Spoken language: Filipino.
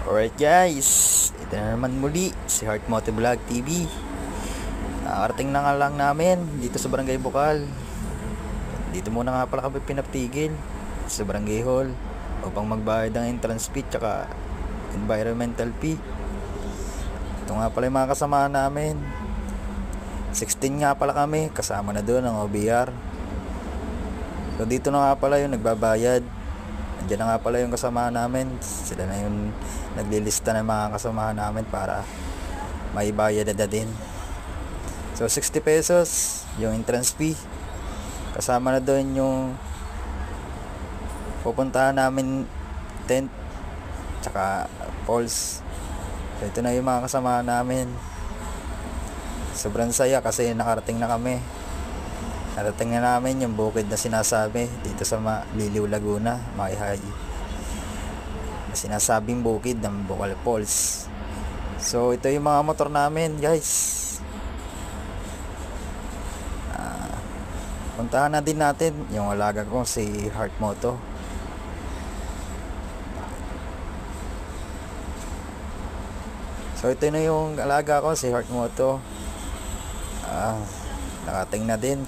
Alright guys, ito na naman muli si Heart Moto Vlog TV. Nakarating na nga lang namin dito sa Barangay Bukal. Dito muna nga pala kami pinaptigil sa Barangay Hall upang magbayad ng entrance fee tsaka environmental fee. Ito nga pala yung mga kasama namin. 16 nga pala kami, kasama na doon ang OBR. So dito na nga pala yung nagbabayad. Andiyan na nga pala yung kasama namin. Sila na yung naglilista ng mga kasama namin para maibayad na din. So 60 pesos yung entrance fee. Kasama na doon yung pupuntahan namin tent tsaka falls. So ito na yung mga kasama namin. Sobrang saya kasi nakarating na kami. Narating na namin yung bukid na sinasabi dito sa Liliw, Laguna, Maihay. Sinasabing bukid ng Bukal Falls. So ito yung mga motor namin guys. Puntahan na din natin yung alaga ko si Heart Moto. So ito na yung alaga ko si Heart Moto. Nakating na din.